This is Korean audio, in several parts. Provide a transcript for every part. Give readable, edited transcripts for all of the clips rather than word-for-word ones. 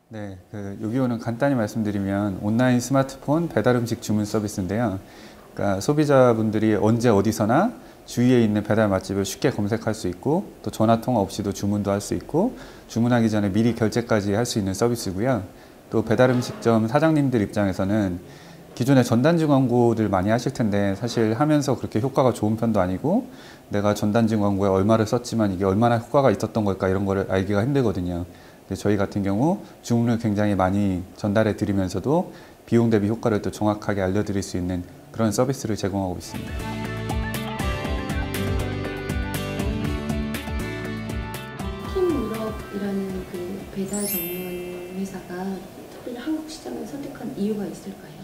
네, 요기요는 간단히 말씀드리면 온라인 스마트폰 배달 음식 주문 서비스인데요. 그러니까 소비자분들이 언제 어디서나 주위에 있는 배달 맛집을 쉽게 검색할 수 있고 또 전화 통화 없이도 주문도 할 수 있고 주문하기 전에 미리 결제까지 할 수 있는 서비스고요. 또 배달 음식점 사장님들 입장에서는 기존에 전단지 광고들 많이 하실 텐데 사실 하면서 그렇게 효과가 좋은 편도 아니고 내가 전단지 광고에 얼마를 썼지만 이게 얼마나 효과가 있었던 걸까 이런 거를 알기가 힘들거든요. 근데 저희 같은 경우 주문을 굉장히 많이 전달해 드리면서도 비용 대비 효과를 또 정확하게 알려드릴 수 있는 그런 서비스를 제공하고 있습니다. 팀유럽이라는 그 배달 전문 회사가 특별히 한국 시장을 선택한 이유가 있을까요?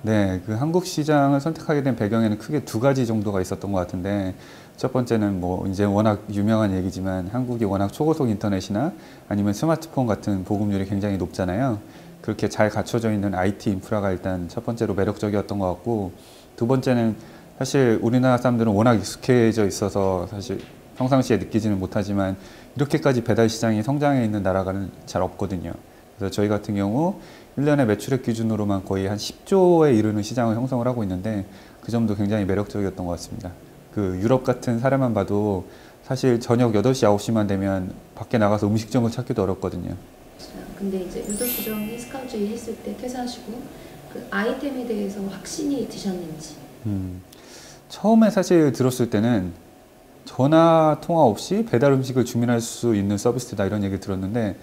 네, 그 한국 시장을 선택하게 된 배경에는 크게 두 가지 정도가 있었던 것 같은데 첫 번째는 뭐 이제 워낙 유명한 얘기지만 한국이 워낙 초고속 인터넷이나 아니면 스마트폰 같은 보급률이 굉장히 높잖아요. 그렇게 잘 갖춰져 있는 IT 인프라가 일단 첫 번째로 매력적이었던 것 같고 두 번째는 사실 우리나라 사람들은 워낙 익숙해져 있어서 사실 평상시에 느끼지는 못하지만 이렇게까지 배달 시장이 성장해 있는 나라가 잘 없거든요. 그래서 저희 같은 경우 1년의 매출액 기준으로만 거의 한 10조에 이르는 시장을 형성을 하고 있는데 그 점도 굉장히 매력적이었던 것 같습니다. 그 유럽 같은 사례만 봐도 사실 저녁 8시, 9시만 되면 밖에 나가서 음식점을 찾기도 어렵거든요. 근데 이제 유독 부정이 스카우트 일했을 때 퇴사하시고 그 아이템에 대해서 확신이 드셨는지? 처음에 사실 들었을 때는 전화 통화 없이 배달 음식을 주문할 수 있는 서비스다 이런 얘기를 들었는데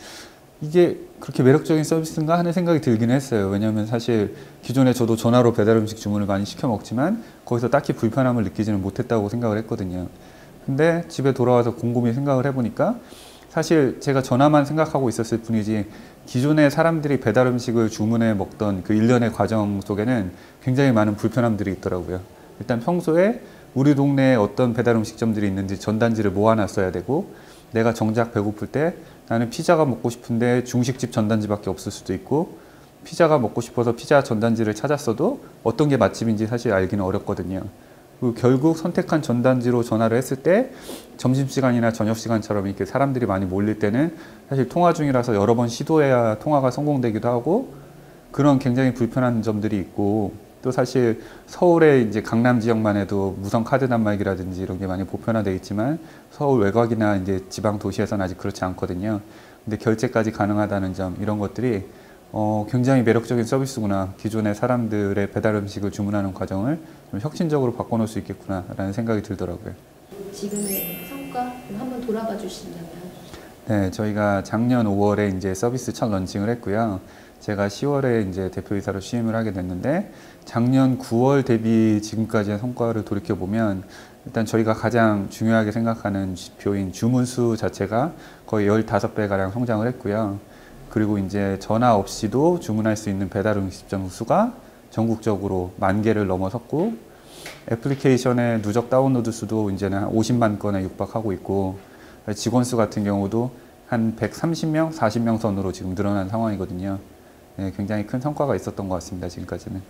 이게 그렇게 매력적인 서비스인가 하는 생각이 들기는 했어요. 왜냐하면 사실 기존에 저도 전화로 배달 음식 주문을 많이 시켜 먹지만 거기서 딱히 불편함을 느끼지는 못했다고 생각을 했거든요. 근데 집에 돌아와서 곰곰이 생각을 해보니까 사실 제가 전화만 생각하고 있었을 뿐이지 기존에 사람들이 배달 음식을 주문해 먹던 그 일련의 과정 속에는 굉장히 많은 불편함들이 있더라고요. 일단 평소에 우리 동네에 어떤 배달 음식점들이 있는지 전단지를 모아놨어야 되고 내가 정작 배고플 때 나는 피자가 먹고 싶은데 중식집 전단지밖에 없을 수도 있고 피자가 먹고 싶어서 피자 전단지를 찾았어도 어떤 게 맛집인지 사실 알기는 어렵거든요. 그리고 결국 선택한 전단지로 전화를 했을 때 점심시간이나 저녁시간처럼 이렇게 사람들이 많이 몰릴 때는 사실 통화 중이라서 여러 번 시도해야 통화가 성공되기도 하고 그런 굉장히 불편한 점들이 있고 또 사실 서울의 이제 강남 지역만 해도 무선 카드 단말기라든지 이런 게 많이 보편화되어 있지만 서울 외곽이나 이제 지방 도시에서는 아직 그렇지 않거든요. 근데 결제까지 가능하다는 점 이런 것들이 굉장히 매력적인 서비스구나. 기존의 사람들의 배달 음식을 주문하는 과정을 좀 혁신적으로 바꿔놓을 수 있겠구나라는 생각이 들더라고요. 지금의 성과 한번 돌아봐 주신다면? 네, 저희가 작년 5월에 이제 서비스 첫 런칭을 했고요. 제가 10월에 이제 대표이사로 취임을 하게 됐는데 작년 9월 대비 지금까지의 성과를 돌이켜 보면 일단 저희가 가장 중요하게 생각하는 지표인 주문 수 자체가 거의 15배 가량 성장을 했고요. 그리고 이제 전화 없이도 주문할 수 있는 배달 음식점 수가 전국적으로 10,000개를 넘어섰고 애플리케이션의 누적 다운로드 수도 이제는 한 50만 건에 육박하고 있고 직원 수 같은 경우도 한 130명, 40명 선으로 지금 늘어난 상황이거든요. 네, 굉장히 큰 성과가 있었던 것 같습니다. 지금까지는.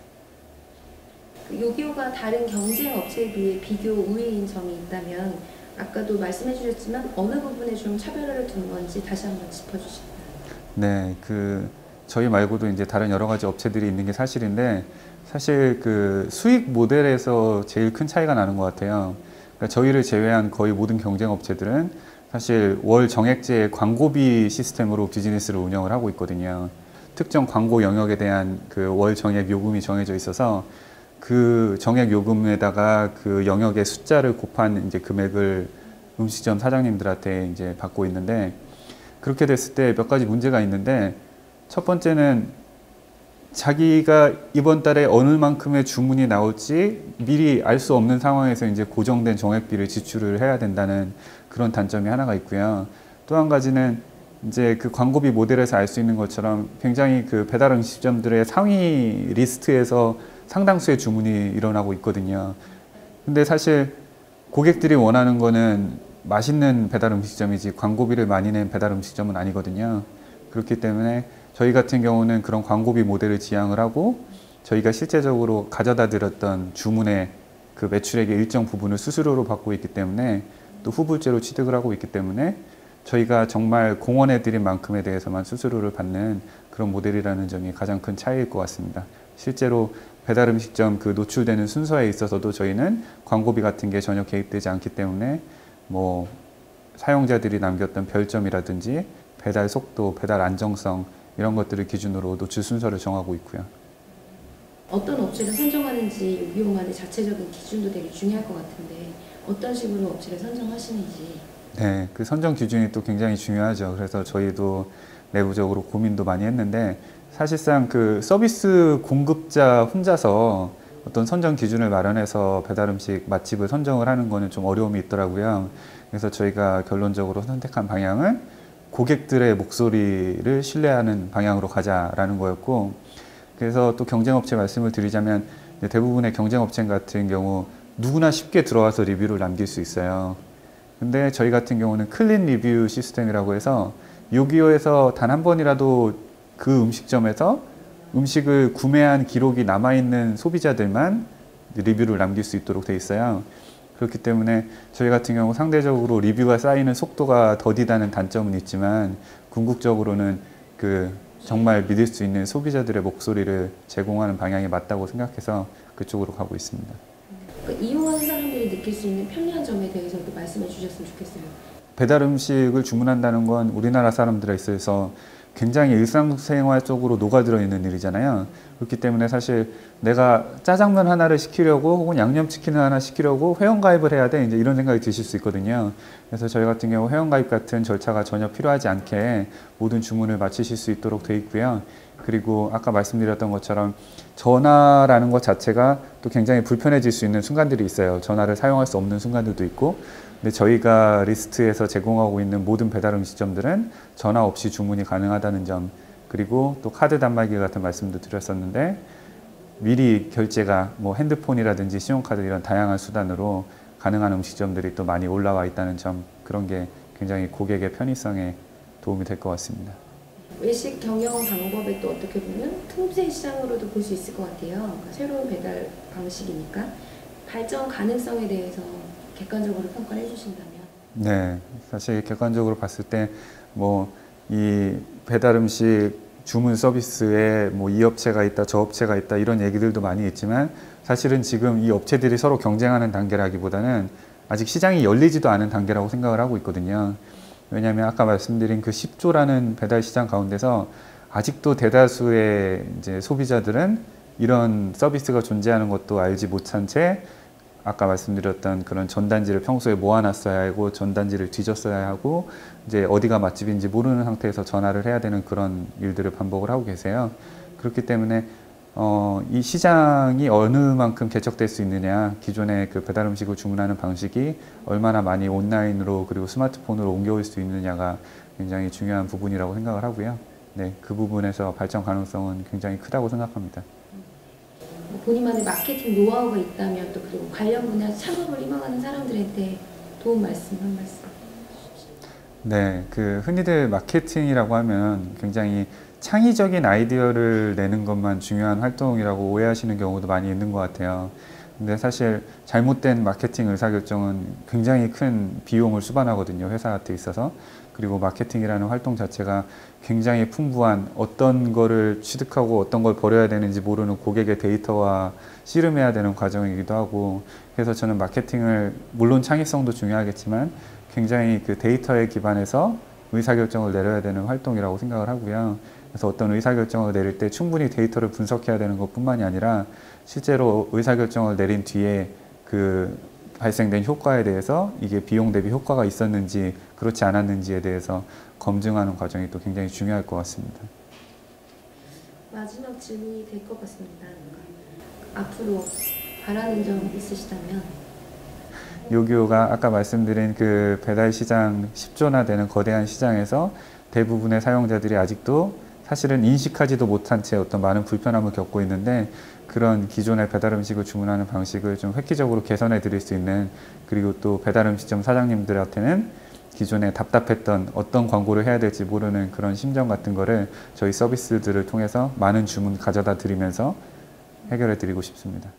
요기요가 다른 경쟁 업체에 비해 비교 우위인 점이 있다면 아까도 말씀해 주셨지만 어느 부분에 좀 차별화를 둔 건지 다시 한번 짚어주실까요? 네, 저희 말고도 이제 다른 여러 가지 업체들이 있는 게 사실인데 사실 그 수익 모델에서 제일 큰 차이가 나는 것 같아요. 그러니까 저희를 제외한 거의 모든 경쟁 업체들은 사실 월 정액제의 광고비 시스템으로 비즈니스를 운영을 하고 있거든요. 특정 광고 영역에 대한 그 월 정액 요금이 정해져 있어서 그 정액 요금에다가 그 영역의 숫자를 곱한 이제 금액을 음식점 사장님들한테 이제 받고 있는데 그렇게 됐을 때 몇 가지 문제가 있는데 첫 번째는 자기가 이번 달에 어느 만큼의 주문이 나올지 미리 알 수 없는 상황에서 이제 고정된 정액비를 지출을 해야 된다는 그런 단점이 하나가 있고요. 또 한 가지는 이제 그 광고비 모델에서 알 수 있는 것처럼 굉장히 그 배달 음식점들의 상위 리스트에서 상당수의 주문이 일어나고 있거든요. 근데 사실 고객들이 원하는 거는 맛있는 배달 음식점이지 광고비를 많이 낸 배달 음식점은 아니거든요. 그렇기 때문에 저희 같은 경우는 그런 광고비 모델을 지향을 하고 저희가 실제적으로 가져다 드렸던 주문의 그 매출액의 일정 부분을 수수료로 받고 있기 때문에 또 후불제로 취득을 하고 있기 때문에 저희가 정말 공헌해드린 만큼에 대해서만 수수료를 받는 그런 모델이라는 점이 가장 큰 차이일 것 같습니다. 실제로 배달음식점 그 노출되는 순서에 있어서도 저희는 광고비 같은 게 전혀 개입되지 않기 때문에 뭐 사용자들이 남겼던 별점이라든지 배달 속도, 배달 안정성 이런 것들을 기준으로 노출 순서를 정하고 있고요. 어떤 업체를 선정하는지 요기요만의 자체적인 기준도 되게 중요할 것 같은데 어떤 식으로 업체를 선정하시는지. 네, 그 선정 기준이 또 굉장히 중요하죠. 그래서 저희도 내부적으로 고민도 많이 했는데 사실상 그 서비스 공급자 혼자서 어떤 선정 기준을 마련해서 배달음식 맛집을 선정을 하는 거는 좀 어려움이 있더라고요. 그래서 저희가 결론적으로 선택한 방향은 고객들의 목소리를 신뢰하는 방향으로 가자라는 거였고, 그래서 또 경쟁업체 말씀을 드리자면 대부분의 경쟁업체 같은 경우 누구나 쉽게 들어와서 리뷰를 남길 수 있어요. 근데 저희 같은 경우는 클린 리뷰 시스템이라고 해서 요기요에서 단 한 번이라도 그 음식점에서 음식을 구매한 기록이 남아있는 소비자들만 리뷰를 남길 수 있도록 돼 있어요. 그렇기 때문에 저희 같은 경우 상대적으로 리뷰가 쌓이는 속도가 더디다는 단점은 있지만 궁극적으로는 그 정말 믿을 수 있는 소비자들의 목소리를 제공하는 방향이 맞다고 생각해서 그쪽으로 가고 있습니다. 이용하는 사람들이 느낄 수 있는 편리한 점에 대해서도 말씀해 주셨으면 좋겠어요. 배달 음식을 주문한다는 건 우리나라 사람들에 있어서 굉장히 일상생활 쪽으로 녹아들어 있는 일이잖아요. 그렇기 때문에 사실 내가 짜장면 하나를 시키려고 혹은 양념치킨을 하나 시키려고 회원가입을 해야 돼, 이제 이런 생각이 드실 수 있거든요. 그래서 저희 같은 경우 회원가입 같은 절차가 전혀 필요하지 않게 모든 주문을 마치실 수 있도록 돼 있고요. 그리고 아까 말씀드렸던 것처럼 전화라는 것 자체가 또 굉장히 불편해질 수 있는 순간들이 있어요. 전화를 사용할 수 없는 순간들도 있고, 근데 저희가 리스트에서 제공하고 있는 모든 배달 음식점들은 전화 없이 주문이 가능하다는 점, 그리고 또 카드 단말기 같은 말씀도 드렸었는데 미리 결제가 뭐 핸드폰이라든지 신용카드 이런 다양한 수단으로 가능한 음식점들이 또 많이 올라와 있다는 점, 그런 게 굉장히 고객의 편의성에 도움이 될 것 같습니다. 외식 경영 방법에 또 어떻게 보면 틈새 시장으로도 볼 수 있을 것 같아요. 그러니까 새로운 배달 방식이니까 발전 가능성에 대해서 객관적으로 평가를 해주신다면? 네, 사실 객관적으로 봤을 때 뭐 이 배달 음식 주문 서비스에 뭐 이 업체가 있다, 저 업체가 있다 이런 얘기들도 많이 있지만 사실은 지금 이 업체들이 서로 경쟁하는 단계라기보다는 아직 시장이 열리지도 않은 단계라고 생각을 하고 있거든요. 왜냐하면 아까 말씀드린 그 10조라는 배달 시장 가운데서 아직도 대다수의 이제 소비자들은 이런 서비스가 존재하는 것도 알지 못한 채 아까 말씀드렸던 그런 전단지를 평소에 모아놨어야 하고 전단지를 뒤졌어야 하고 이제 어디가 맛집인지 모르는 상태에서 전화를 해야 되는 그런 일들을 반복을 하고 계세요. 그렇기 때문에 이 시장이 어느 만큼 개척될 수 있느냐, 기존의 그 배달 음식을 주문하는 방식이 얼마나 많이 온라인으로 그리고 스마트폰으로 옮겨올 수 있느냐가 굉장히 중요한 부분이라고 생각을 하고요. 네, 그 부분에서 발전 가능성은 굉장히 크다고 생각합니다. 본인만의 마케팅 노하우가 있다면 또 그리고 관련 분야 창업을 희망하는 사람들한테 도움 말씀 한 말씀. 네, 그 흔히들 마케팅이라고 하면 굉장히 창의적인 아이디어를 내는 것만 중요한 활동이라고 오해하시는 경우도 많이 있는 것 같아요. 근데 사실 잘못된 마케팅 의사결정은 굉장히 큰 비용을 수반하거든요, 회사한테 있어서. 그리고 마케팅이라는 활동 자체가 굉장히 풍부한, 어떤 거를 취득하고 어떤 걸 버려야 되는지 모르는 고객의 데이터와 씨름해야 되는 과정이기도 하고, 그래서 저는 마케팅을 물론 창의성도 중요하겠지만 굉장히 그 데이터에 기반해서 의사결정을 내려야 되는 활동이라고 생각을 하고요. 그래서 어떤 의사결정을 내릴 때 충분히 데이터를 분석해야 되는 것뿐만이 아니라 실제로 의사결정을 내린 뒤에 그 발생된 효과에 대해서 이게 비용 대비 효과가 있었는지 그렇지 않았는지에 대해서 검증하는 과정이 또 굉장히 중요할 것 같습니다. 마지막 질문이 될 것 같습니다. 앞으로 바라는 점 있으시다면? 요기요가 아까 말씀드린 그 배달 시장 10조나 되는 거대한 시장에서 대부분의 사용자들이 아직도 사실은 인식하지도 못한 채 어떤 많은 불편함을 겪고 있는데, 그런 기존의 배달 음식을 주문하는 방식을 좀 획기적으로 개선해 드릴 수 있는, 그리고 또 배달 음식점 사장님들한테는 기존에 답답했던 어떤 광고를 해야 될지 모르는 그런 심정 같은 거를 저희 서비스들을 통해서 많은 주문 가져다 드리면서 해결해 드리고 싶습니다.